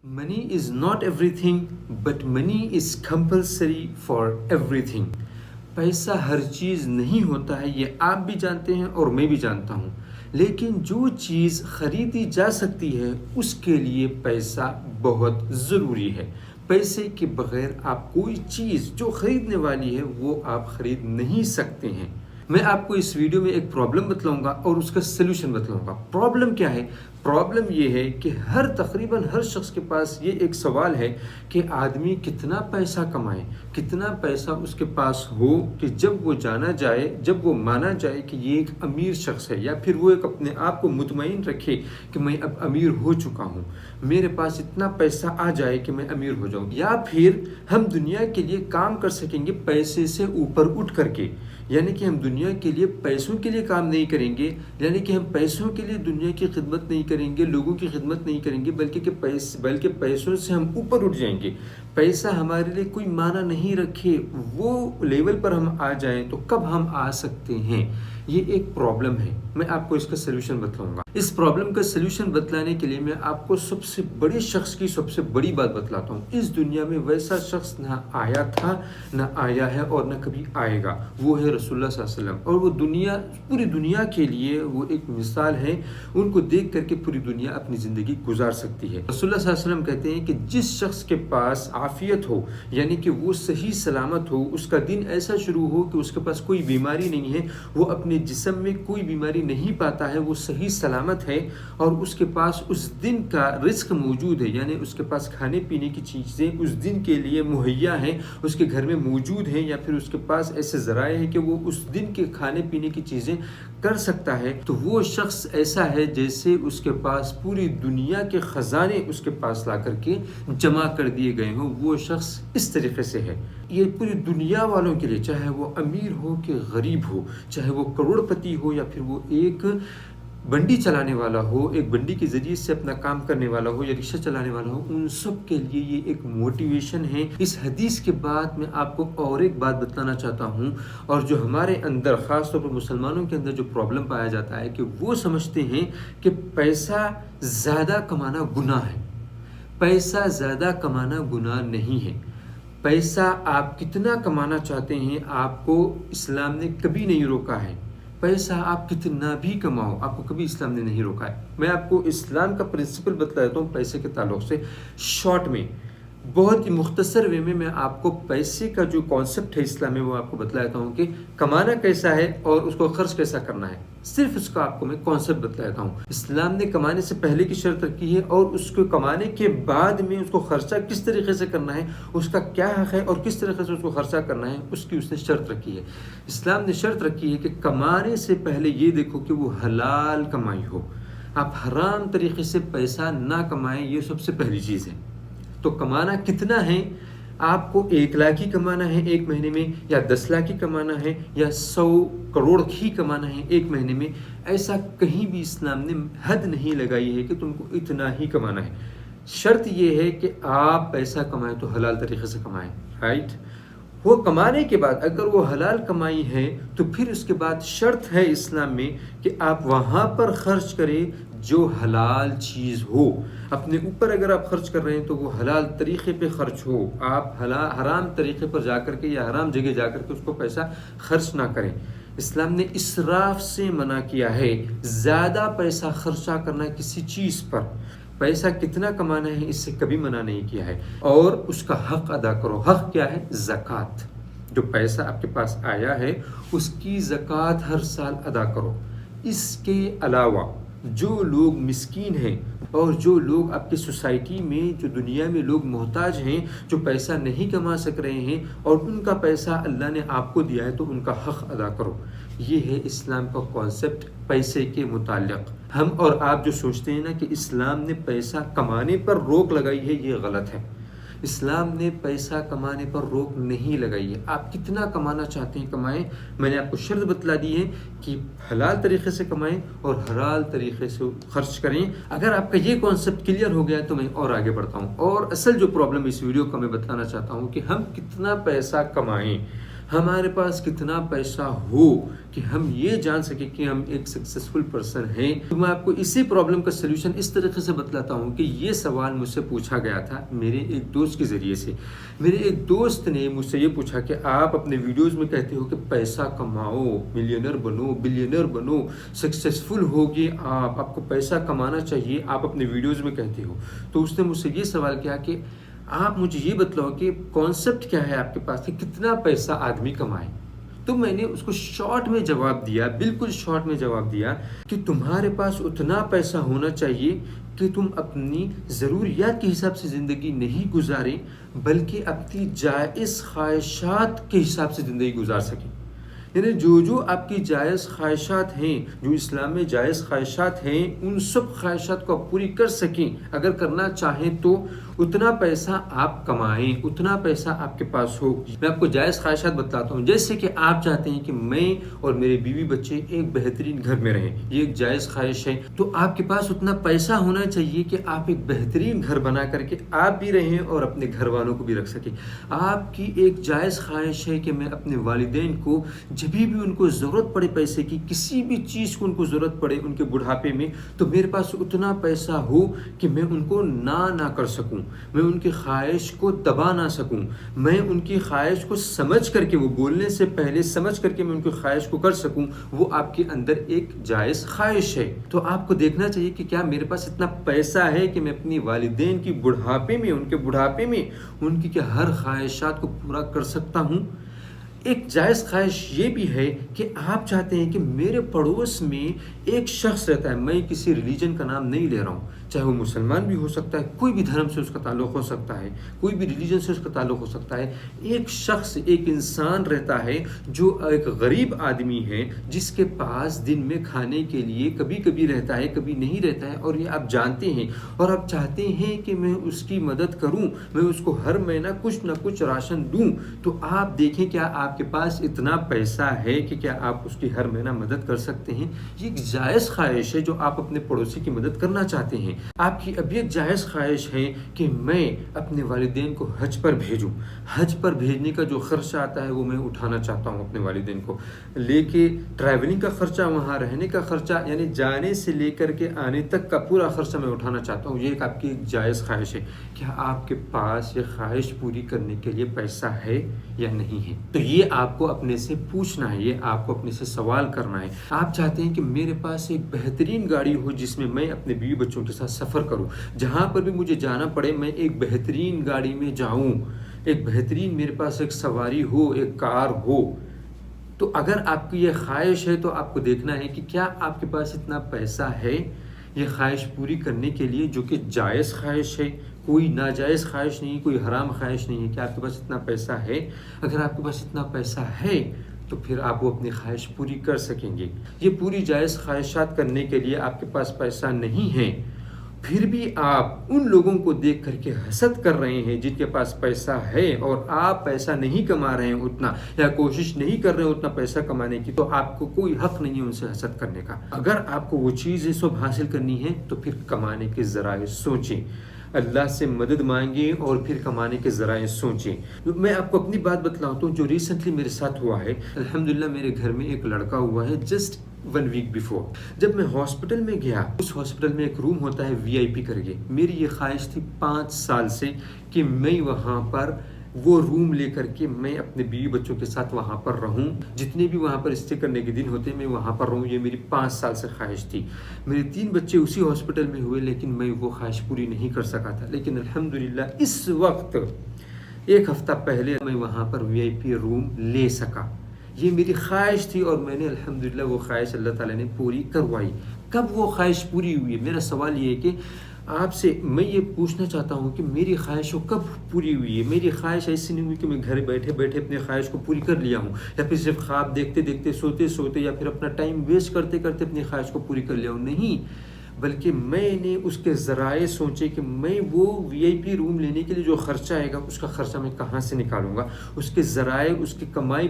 Money is not everything, but money is compulsory for everything. पैसा हर चीज़ नहीं होता है, ये आप भी जानते हैं और मैं भी जानता हूँ। लेकिन जो चीज़ ख़रीदी जा सकती है उसके लिए पैसा बहुत ज़रूरी है। पैसे के बग़ैर आप कोई चीज़ जो ख़रीदने वाली है वो आप ख़रीद नहीं सकते हैं। मैं आपको इस वीडियो में एक प्रॉब्लम बतलाऊंगा और उसका सलूशन बतलाऊंगा। प्रॉब्लम क्या है? प्रॉब्लम ये है कि तकरीबन हर शख्स के पास ये एक सवाल है कि आदमी कितना पैसा कमाए, कितना पैसा उसके पास हो कि जब वो जाना जाए, जब वो माना जाए कि ये एक अमीर शख्स है, या फिर वो एक अपने आप को मुतमईन रखे कि मैं अब अमीर हो चुका हूँ, मेरे पास इतना पैसा आ जाए कि मैं अमीर हो जाऊँ। या फिर हम दुनिया के लिए काम कर सकेंगे पैसे से ऊपर उठ करके, यानी कि हम दुनिया के लिए पैसों के लिए काम नहीं करेंगे, यानी कि हम पैसों के लिए दुनिया की खिदमत नहीं करेंगे, लोगों की खिदमत नहीं करेंगे, बल्कि पैसों से हम ऊपर उठ जाएंगे। पैसा हमारे लिए कोई माना नहीं रखे, वो लेवल पर हम आ जाएं तो कब हम आ सकते हैं? ये एक प्रॉब्लम है। मैं आपको इसका सलूशन बतलाऊंगा। इस प्रॉब्लम का सलूशन बतलाने के लिए मैं आपको सबसे बड़े शख्स की सबसे बड़ी बात बतलाता हूँ। इस दुनिया में वैसा शख्स ना आया था, ना आया है और ना कभी आएगा। वो है रसूलुल्लाह सल्लल्लाहु अलैहि वसल्लम। और वो पूरी दुनिया के लिए वो एक मिसाल है। उनको देख करके पूरी दुनिया अपनी ज़िंदगी गुजार सकती है। रसूलुल्लाह सल्लल्लाहु अलैहि वसल्लम कहते हैं कि जिस शख्स के पास आफियत हो, यानी कि वो सही सलामत हो, उसका दिन ऐसा शुरू हो कि उसके पास कोई बीमारी नहीं है, वो अपने जिस्म में कोई बीमारी नहीं पाता है, वो सही सलामत है और उसके पास उस दिन का रिस्क मौजूद है, यानी उसके पास खाने पीने की चीज़ें उस दिन के लिए मुहैया हैं, उसके घर में मौजूद हैं, या फिर उसके पास ऐसे ज़राए हैं कि वो उस दिन के खाने पीने की चीज़ें कर सकता है, तो वो शख्स ऐसा है जैसे उसके पास पूरी दुनिया के ख़जाने उसके पास ला करके जमा कर दिए गए हों। वो शख्स इस तरीके से है। ये पूरी दुनिया वालों के लिए, चाहे वो अमीर हो कि गरीब हो, चाहे वो करोड़पति हो या फिर वो एक बंडी चलाने वाला हो, एक बंडी के ज़रिए से अपना काम करने वाला हो या रिक्शा चलाने वाला हो, उन सब के लिए ये एक मोटिवेशन है। इस हदीस के बाद मैं आपको और एक बात बताना चाहता हूँ, और जो हमारे अंदर ख़ास तौर पर मुसलमानों के अंदर जो प्रॉब्लम पाया जाता है कि वो समझते हैं कि पैसा ज़्यादा कमाना गुनाह है। पैसा ज़्यादा कमाना गुनाह नहीं है। पैसा आप कितना कमाना चाहते हैं, आपको इस्लाम ने कभी नहीं रोका है। पैसा आप कितना भी कमाओ, आपको कभी इस्लाम ने नहीं रोका है। मैं आपको इस्लाम का प्रिंसिपल बतला देता हूँ पैसे के ताल्लुक से। शॉर्ट में, बहुत ही मुख्तसर वे में मैं आपको पैसे का जो कॉन्सेप्ट है इस्लाम में वो आपको बतलाता हूँ कि कमाना कैसा है और उसको खर्च कैसा करना है। सिर्फ उसका आपको मैं कॉन्सेप्ट बतलाता हूँ। इस्लाम ने कमाने से पहले की शर्त रखी है और उसको कमाने के बाद में उसको खर्चा किस तरीके से करना है, उसका क्या हक़ है और किस तरीके से उसको खर्चा करना है, उसकी उसने शर्त रखी है। इस्लाम ने शर्त रखी है कि कमाने से पहले ये देखो कि वो हलाल कमाई हो, आप हराम तरीके से पैसा ना कमाएं। ये सबसे पहली चीज़ है। तो कमाना कितना है? आपको 1 लाख ही कमाना है एक महीने में, या 10 लाख ही कमाना है, या 100 करोड़ ही कमाना है एक महीने में? ऐसा कहीं भी इस्लाम ने हद नहीं लगाई है कि तुमको इतना ही कमाना है। शर्त ये है कि आप पैसा कमाएं तो हलाल तरीके से कमाएं, राइट? वो कमाने के बाद अगर वो हलाल कमाई है तो फिर उसके बाद शर्त है इस्लाम में कि आप वहाँ पर खर्च करें जो हलाल चीज़ हो। अपने ऊपर अगर आप खर्च कर रहे हैं तो वो हलाल तरीक़े पे खर्च हो। आप हराम तरीक़े पर जा कर के या हराम जगह जा कर के उसको पैसा खर्च ना करें। इस्लाम ने इसराफ से मना किया है, ज़्यादा पैसा खर्चा करना किसी चीज़ पर। पैसा कितना कमाना है इससे कभी मना नहीं किया है। और उसका हक़ अदा करो। हक़ क्या है? ज़कात। जो पैसा आपके पास आया है उसकी ज़कात हर साल अदा करो। इसके अलावा जो लोग मिस्कीन हैं और जो लोग आपकी सोसाइटी में, जो दुनिया में लोग मोहताज हैं, जो पैसा नहीं कमा सक रहे हैं और उनका पैसा अल्लाह ने आपको दिया है, तो उनका हक़ अदा करो। ये है इस्लाम का कॉन्सेप्ट पैसे के मुताल्लिक़। हम और आप जो सोचते हैं ना कि इस्लाम ने पैसा कमाने पर रोक लगाई है, ये गलत है। इस्लाम ने पैसा कमाने पर रोक नहीं लगाई है। आप कितना कमाना चाहते हैं कमाएं। मैंने आपको शर्त बतला दी है कि हलाल तरीके से कमाएं और हलाल तरीके से खर्च करें। अगर आपका ये कॉन्सेप्ट क्लियर हो गया तो मैं और आगे बढ़ता हूँ। और असल जो प्रॉब्लम इस वीडियो का मैं बताना चाहता हूँ कि हम कितना पैसा कमाएं। ہمارے پاس کتنا پیسہ ہو کہ ہم یہ جان سکیں کہ ہم ایک سکسیسفل پرسن ہیں. تو میں آپ کو اسی پرابلم کا سلوشن اس طریقے سے بتلاتا ہوں کہ یہ سوال مجھ سے پوچھا گیا تھا میرے ایک دوست کے ذریعے سے. میرے ایک دوست نے مجھ سے یہ پوچھا کہ آپ اپنے ویڈیوز میں کہتے ہو کہ پیسہ کماؤ، ملینئر بنو، بلینئر بنو، سکسیسفل ہوگی آپ کو پیسہ کمانا چاہیے، آپ اپنے ویڈیوز میں کہتے ہو. تو اس نے مجھ سے یہ سوال کیا کہ آپ مجھے یہ بتلاؤ کہ کانسیپٹ کیا ہے آپ کے پاس کہ کتنا پیسہ آدمی کمائے. تو میں نے اس کو شارٹ میں جواب دیا، بالکل شارٹ میں جواب دیا کہ تمہارے پاس اتنا پیسہ ہونا چاہیے کہ تم اپنی ضروریات کے حساب سے زندگی نہیں گزاریں بلکہ اپنی جائز خواہشات کے حساب سے زندگی گزار سکیں. یعنی جو آپ کی جائز خواہشات ہیں، جو اسلام میں جائز خواہشات ہیں، ان سب خواہشات کو آپ پوری کر سکیں. اگر کرنا چاہیں تو اتنا پیسہ آپ کمائیں، اتنا پیسہ آپ کے پاس ہو. میں آپ کو جائز خواہشات بتاتا ہوں. جیسے کہ آپ چاہتے ہیں کہ میں اور میرے بیوی بچے ایک بہترین گھر میں رہیں، یہ ایک جائز خواہش ہے. تو آپ کے پاس اتنا پیسہ ہونا چاہیے کہ آپ ایک بہترین گھر بنا کر کے آپ بھی رہیں اور اپنے گھر والوں کو بھی رکھ سکیں. آپ کی ایک جائز خواہش ہے کہ میں اپنے والدین کو جب بھی ان کو ضرورت پڑے پیسے کی، کسی بھی چیز کو ان کو ضرورت پڑے ان کے بڑھاپے میں، تو میرے پاس اتنا پیسہ ہو کہ میں ان کو نہ کر سکوں، میں ان کی خواہش کو دبا نہ سکوں، میں ان کی خواہش کو سمجھ کر کے، وہ بولنے سے پہلے سمجھ کر کے میں ان کی خواہش کو کر سکوں. وہ آپ کے اندر ایک جائز خواہش ہے. تو آپ کو دیکھنا چاہیے کہ کیا میرے پاس اتنا پیسہ ہے کہ میں اپنی والدین کی بڑھاپے میں، ان کے بڑھاپے میں ان کی کیا ہر خواہشات کو پورا کر سکتا ہوں. ایک جائز خواہش یہ بھی ہے کہ آپ چاہتے ہیں کہ میرے پڑوس میں ایک شخص رہتا ہے، میں کسی ریلیجن کا نام نہیں لے رہا ہوں، چاہے وہ مسلمان بھی ہو سکتا ہے، کوئی بھی دھرم سے اس کا تعلق ہو سکتا ہے، کوئی بھی ریلیجن سے اس کا تعلق ہو سکتا ہے. ایک شخص، ایک انسان رہتا ہے جو ایک غریب آدمی ہے، جس کے پاس دن میں کھانے کے لیے کبھی کبھی رہتا ہے، کبھی نہیں رہتا ہے، اور یہ آپ جانتے ہیں اور آپ چاہتے ہیں کہ میں اس کی مدد کروں، میں اس کو ہر مہینہ کچھ نہ کچھ راشن دوں. تو آپ دیکھیں کیا آپ کے پاس اتنا پیسہ ہے کہ کیا آپ اس کی ہر مہینہ مدد کر سکتے ہیں. یہ ایک جائز خواہش ہے جو آپ اپنے پڑوسی کی مدد کرنا چاہتے ہیں. آپ کی اب ایک جائز خواہش ہے کہ میں اپنے والدین کو حج پر بھیجوں. حج پر بھیجنے کا جو خرچہ آتا ہے وہ میں اٹھانا چاہتا ہوں، اپنے والدین کو لے کے ٹریولنگ کا خرچہ، وہاں رہنے کا خرچہ، یعنی جانے سے لے کر کے آنے تک کا پورا خرچہ میں اٹھانا چاہتا ہوں. یہ ایک آپ کی ایک جائز خواہش ہے. کیا آپ کے پاس یہ خواہش پوری کرنے کے لیے پیسہ ہے یا نہیں ہے؟ تو یہ آپ کو اپنے سے پوچھنا ہے، یہ آپ کو اپنے سے سوال کرنا ہے. آپ چاہتے ہیں کہ میرے پاس ایک بہترین گاڑی ہو جس میں میں اپنے بیوی بچوں کے ساتھ سفر کروں، جہاں پر بھی مجھے جانا پڑے میں ایک بہترین گاڑی میں جاؤں، ایک بہترین میرے پاس ایک سواری ہو، ایک کار ہو. تو اگر آپ کی یہ خواہش ہے تو آپ کو دیکھنا ہے کہ کیا آپ کے پاس اتنا پیسہ ہے یہ خواہش پوری کرنے کے لیے، جو کہ جائز خواہش ہے، کوئی ناجائز خواہش نہیں، کوئی حرام خواہش نہیں ہے. کہ آپ کے پاس اتنا پیسہ ہے؟ اگر آپ کے پاس اتنا پیسہ ہے تو پھر آپ وہ اپنی خواہش پوری کر سکیں گے. یہ پوری جائز خواہشات کرنے کے لیے آپ کے پاس پیسہ نہیں ہے، پھر بھی آپ ان لوگوں کو دیکھ کر کے حسد کر رہے ہیں جن کے پاس پیسہ ہے، اور آپ پیسہ نہیں کما رہے ہیں اتنا، یا کوشش نہیں کر رہے ہیں اتنا پیسہ کمانے کی. تو آپ کو کوئی حق نہیں ہے ان سے حسد کرنے کا. اگر آپ کو وہ چیزیں سب حاصل کرنی ہے تو پھر کمانے کے ذرائع سوچیں، اللہ سے مدد مانگیں اور پھر کمانے کے ذرائع سوچیں. میں آپ کو اپنی بات بتلاتا ہوں جو ریسنٹلی میرے ساتھ ہوا ہے. الحمدللہ میرے گھر میں ایک لڑکا ہوا ہے جسٹ 1 ویک بیفور. جب میں ہاسپٹل میں گیا، اس ہاسپٹل میں ایک روم ہوتا ہے VIP کر کے. میری یہ خواہش تھی 5 سال سے کہ میں وہاں پر وہ روم لے کر کے میں اپنے بیوی بچوں کے ساتھ وہاں پر رہوں، جتنے بھی وہاں پر اسٹے کرنے کے دن ہوتے ہیں میں وہاں پر رہوں. یہ میری 5 سال سے خواہش تھی. میرے 3 بچے اسی ہاسپٹل میں ہوئے لیکن میں وہ خواہش پوری نہیں کر سکا تھا. لیکن الحمدللہ اس وقت 1 ہفتہ پہلے میں وہاں پر VIP روم لے سکا. یہ میری خواہش تھی اور میں نے الحمدللہ وہ خواہش اللہ تعالیٰ نے پوری کروائی. کب وہ خواہش پوری ہوئی ہے؟ میرا سوال یہ ہے کہ آپ سے میں یہ پوچھنا چاہتا ہوں کہ میری خواہش کب پوری ہوئی ہے؟ میری خواہش ایسی نہیں ہوئی کہ میں گھر بیٹھے بیٹھے اپنی خواہش کو پوری کر لیا ہوں، یا پھر صرف خواب دیکھتے دیکھتے، سوتے سوتے، یا پھر اپنا ٹائم ویسٹ کرتے کرتے اپنی خواہش کو پوری کر لیا ہوں. نہیں، بلکہ میں نے اس کے ذرائع سوچے کہ میں وہ VIP روم لینے کے لیے جو خرچہ آئے گا اس کا خرچہ میں کہاں سے نکالوں گا. اس کے ذرائع، اس کی کمائی،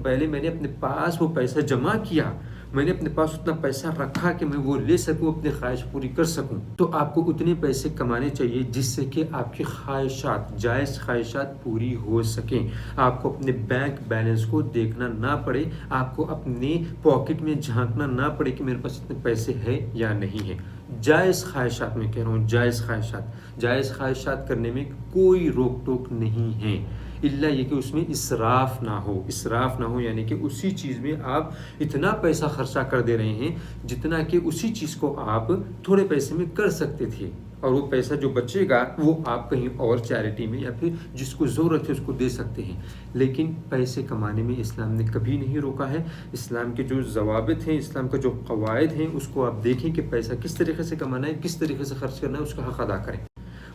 پہلے میں نے اپنے پاس وہ پیسہ جمع کیا. मैंने अपने पास उतना पैसा रखा कि मैं वो ले सकूं, अपनी ख्वाहिश पूरी कर सकूं। तो आपको उतने पैसे कमाने चाहिए जिससे कि आपकी ख्वाहिशात, जायज़ ख्वाहिशात पूरी हो सकें। आपको अपने बैंक बैलेंस को देखना ना पड़े, आपको अपने पॉकेट में झांकना ना पड़े कि मेरे पास इतने पैसे हैं या नहीं है। जायज़ ख्वाहिशात, मैं कह रहा हूँ जायज़ ख्वाहिशात, जायज़ ख्वाहिशात करने में कोई रोक टोक नहीं है, इल्ला ये कि उसमें इसराफ़ ना हो। इसराफ़ ना हो यानी कि उसी चीज़ में आप इतना पैसा खर्चा कर दे रहे हैं जितना कि उसी चीज़ को आप थोड़े पैसे में कर सकते थे, और वो पैसा जो बचेगा वो आप कहीं और चैरिटी में या फिर जिसको ज़रूरत है उसको दे सकते हैं। लेकिन पैसे कमाने में इस्लाम ने कभी नहीं रोका है। इस्लाम के जो ज़वाबित हैं, इस्लाम का जो क़वाइद हैं, उसको आप देखें कि पैसा किस तरीके से कमाना है, किस तरीके से खर्च करना है, उसका हक़ अदा करें।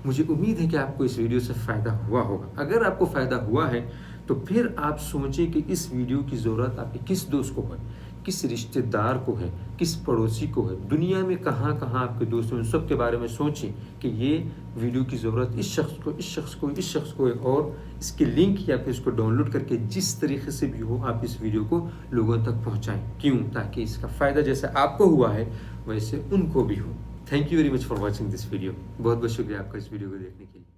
मुझे उम्मीद है कि आपको इस वीडियो से फ़ायदा हुआ होगा। अगर आपको फ़ायदा हुआ है तो फिर आप सोचें कि इस वीडियो की ज़रूरत आपके किस दोस्त को है, किस रिश्तेदार को है, किस पड़ोसी को है, दुनिया में कहाँ कहाँ आपके दोस्त हैं, उन सब के बारे में सोचें कि ये वीडियो की ज़रूरत इस शख्स को, इस शख्स को, इस शख्स को है, और इसकी लिंक या फिर इसको डाउनलोड करके जिस तरीके से भी हो आप इस वीडियो को लोगों तक पहुँचाएँ। क्यों? ताकि इसका फ़ायदा जैसे आपको हुआ है वैसे उनको भी हो। Thank you very much for watching this video. बहुत बहुत शुक्रिया आपका इस वीडियो को देखने के लिए।